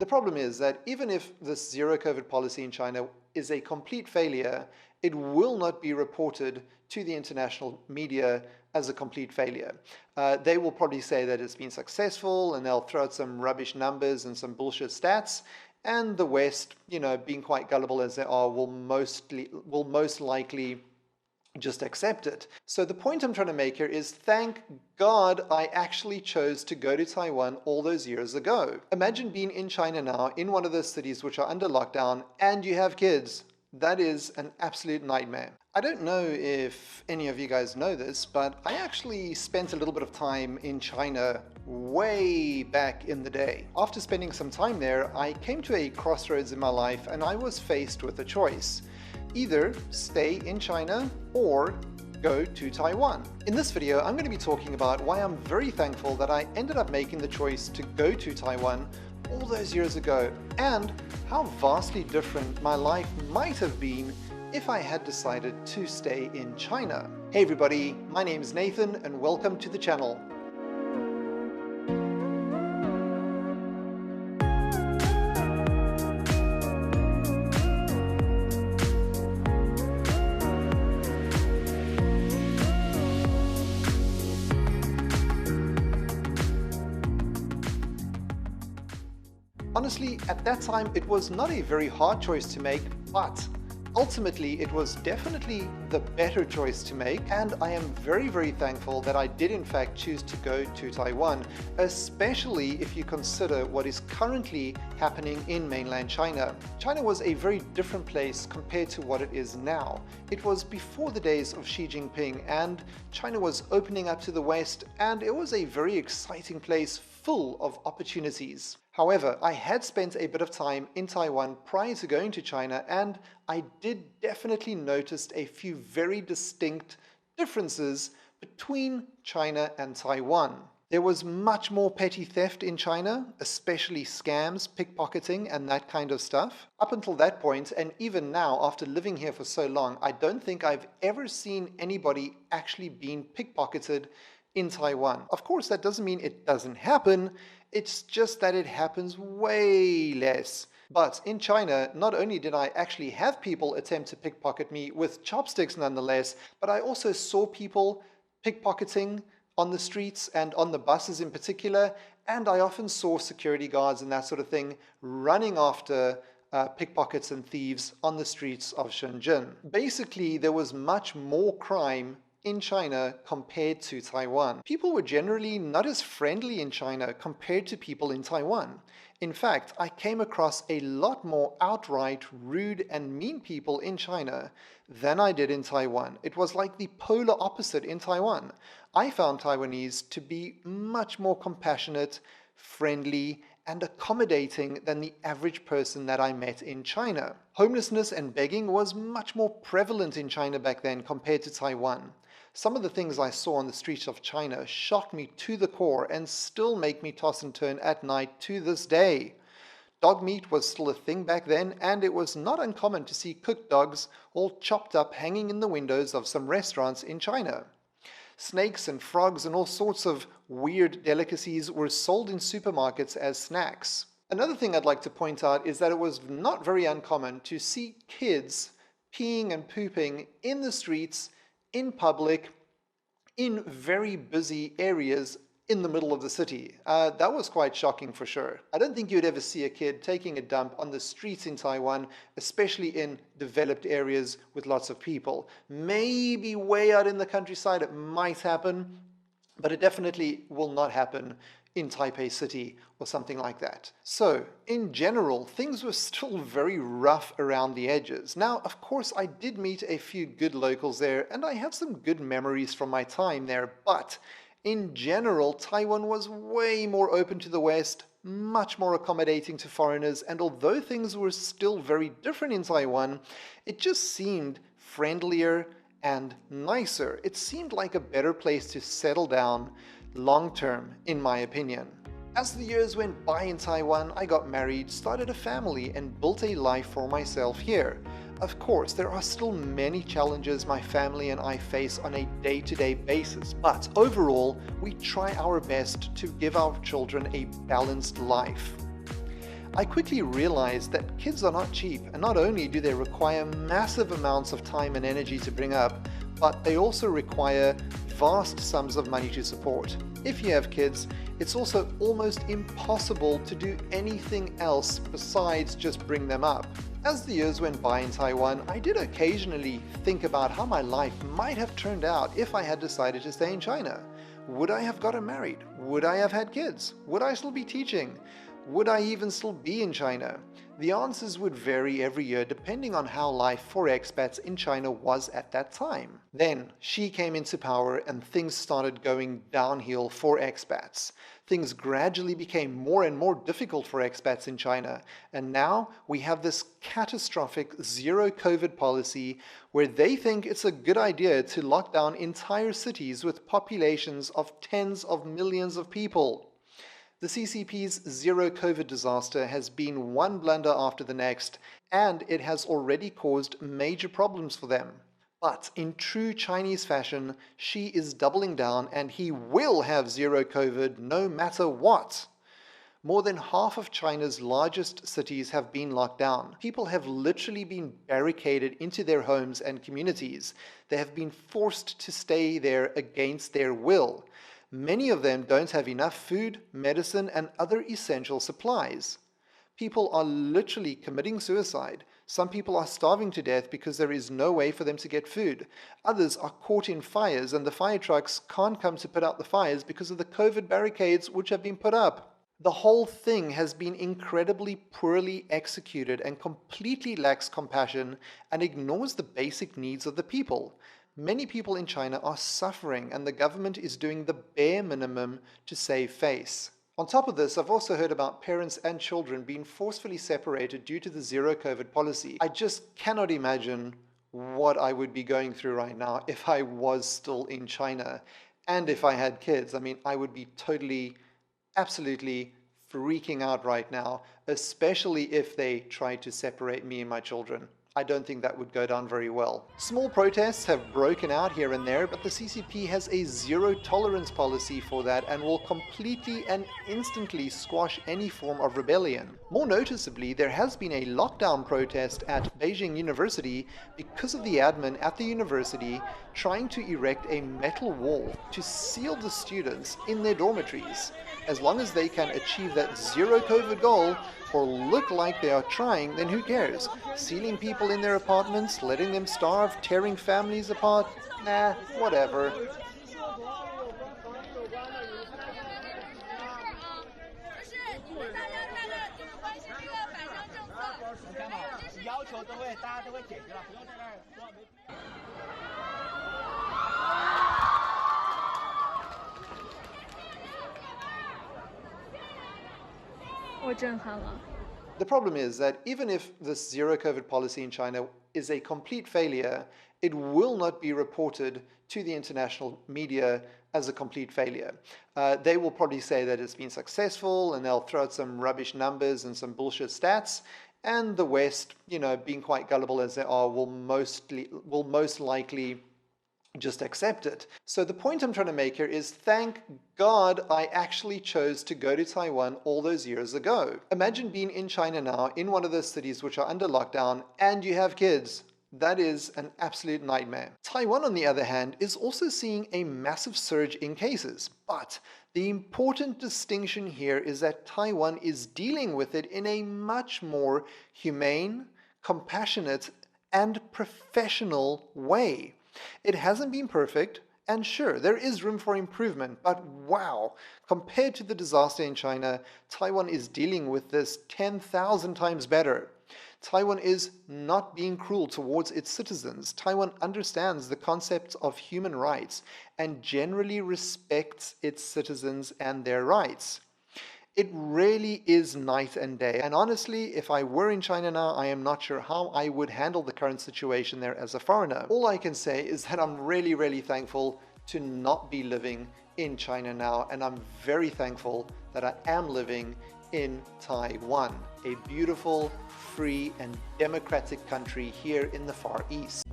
problem is that even if this zero COVID policy in China is a complete failure, it will not be reported to the international media as a complete failure. They will probably say that it's been successful, and they'll throw out some rubbish numbers and some bullshit stats. And the West, being quite gullible as they are, will most likely just accept it. So the point I'm trying to make here is, thank God I actually chose to go to Taiwan all those years ago. Imagine being in China now, in one of those cities which are under lockdown, and you have kids. That is an absolute nightmare. I don't know if any of you guys know this, but I actually spent a little bit of time in China way back in the day. After spending some time there, I came to a crossroads in my life, and I was faced with a choice. Either stay in China or go to Taiwan. In this video, I'm going to be talking about why I'm very thankful that I ended up making the choice to go to Taiwan all those years ago, and how vastly different my life might have been if I had decided to stay in China. Hey everybody, my name is Nathan and welcome to the channel. Honestly, at that time, it was not a very hard choice to make, but ultimately, it was definitely the better choice to make, and I am very, very thankful that I did in fact choose to go to Taiwan, especially if you consider what is currently happening in mainland China. China was a very different place compared to what it is now. It was before the days of Xi Jinping, and China was opening up to the West, and it was a very exciting place full of opportunities. However, I had spent a bit of time in Taiwan prior to going to China, and I did definitely notice a few very distinct differences between China and Taiwan. There was much more petty theft in China, especially scams, pickpocketing, and that kind of stuff. Up until that point, and even now, after living here for so long, I don't think I've ever seen anybody actually being pickpocketed in Taiwan. Of course, that doesn't mean it doesn't happen. It's just that it happens way less. But in China, not only did I actually have people attempt to pickpocket me with chopsticks nonetheless, but I also saw people pickpocketing on the streets and on the buses in particular, and I often saw security guards and that sort of thing running after pickpockets and thieves on the streets of Shenzhen. Basically, there was much more crime in China compared to Taiwan. People were generally not as friendly in China compared to people in Taiwan. In fact, I came across a lot more outright rude and mean people in China than I did in Taiwan. It was like the polar opposite in Taiwan. I found Taiwanese to be much more compassionate, friendly, and accommodating than the average person that I met in China. Homelessness and begging was much more prevalent in China back then compared to Taiwan. Some of the things I saw on the streets of China shocked me to the core and still make me toss and turn at night to this day. Dog meat was still a thing back then, and it was not uncommon to see cooked dogs all chopped up hanging in the windows of some restaurants in China. Snakes and frogs and all sorts of weird delicacies were sold in supermarkets as snacks. Another thing I'd like to point out is that it was not very uncommon to see kids peeing and pooping in the streets, in public, in very busy areas in the middle of the city. That was quite shocking for sure. I don't think you'd ever see a kid taking a dump on the streets in Taiwan, especially in developed areas with lots of people. Maybe way out in the countryside it might happen, but it definitely will not happen in Taipei City or something like that. So, in general, things were still very rough around the edges. Now, of course, I did meet a few good locals there, and I have some good memories from my time there, but in general, Taiwan was way more open to the West, much more accommodating to foreigners, and although things were still very different in Taiwan, it just seemed friendlier and nicer. It seemed like a better place to settle down long term, in my opinion. As the years went by in Taiwan, I got married, started a family, and built a life for myself here. Of course, there are still many challenges my family and I face on a day-to-day basis, but overall, we try our best to give our children a balanced life. I quickly realized that kids are not cheap, and not only do they require massive amounts of time and energy to bring up, but they also require vast sums of money to support. If you have kids, it's also almost impossible to do anything else besides just bring them up. As the years went by in Taiwan, I did occasionally think about how my life might have turned out if I had decided to stay in China. Would I have gotten married? Would I have had kids? Would I still be teaching? Would I even still be in China? The answers would vary every year depending on how life for expats in China was at that time. Then Xi came into power and things started going downhill for expats. Things gradually became more and more difficult for expats in China, and now we have this catastrophic zero COVID policy where they think it's a good idea to lock down entire cities with populations of tens of millions of people. The CCP's zero COVID disaster has been one blunder after the next, and it has already caused major problems for them. But in true Chinese fashion, Xi is doubling down, and he will have zero COVID no matter what. More than half of China's largest cities have been locked down. People have literally been barricaded into their homes and communities. They have been forced to stay there against their will. Many of them don't have enough food, medicine, and other essential supplies. People are literally committing suicide. Some people are starving to death because there is no way for them to get food. Others are caught in fires, and the fire trucks can't come to put out the fires because of the COVID barricades which have been put up. The whole thing has been incredibly poorly executed and completely lacks compassion and ignores the basic needs of the people. Many people in China are suffering, and the government is doing the bare minimum to save face. On top of this, I've also heard about parents and children being forcefully separated due to the zero COVID policy. I just cannot imagine what I would be going through right now if I was still in China. And if I had kids, I mean, I would be totally, absolutely freaking out right now, especially if they tried to separate me and my children. I don't think that would go down very well. Small protests have broken out here and there, but the CCP has a zero tolerance policy for that and will completely and instantly squash any form of rebellion. More noticeably, there has been a lockdown protest at Beijing University because of the admin at the university trying to erect a metal wall to seal the students in their dormitories. As long as they can achieve that zero COVID goal, or look like they are trying, then who cares? Sealing people in their apartments, letting them starve, tearing families apart? Nah, whatever. The problem is that even if this zero COVID policy in China is a complete failure, it will not be reported to the international media as a complete failure. They will probably say that it's been successful, and they'll throw out some rubbish numbers and some bullshit stats, and the West, being quite gullible as they are, will most likely just accept it. So the point I'm trying to make here is, thank God I actually chose to go to Taiwan all those years ago. Imagine being in China now, in one of those cities which are under lockdown, and you have kids. That is an absolute nightmare. Taiwan, on the other hand, is also seeing a massive surge in cases. But the important distinction here is that Taiwan is dealing with it in a much more humane, compassionate, and professional way. It hasn't been perfect, and sure, there is room for improvement, but wow, compared to the disaster in China, Taiwan is dealing with this 10,000 times better. Taiwan is not being cruel towards its citizens. Taiwan understands the concept of human rights and generally respects its citizens and their rights. It really is night and day. And honestly, if I were in China now, I am not sure how I would handle the current situation there as a foreigner. All I can say is that I'm really, really thankful to not be living in China now. And I'm very thankful that I am living in Taiwan, a beautiful, free, and democratic country here in the Far East.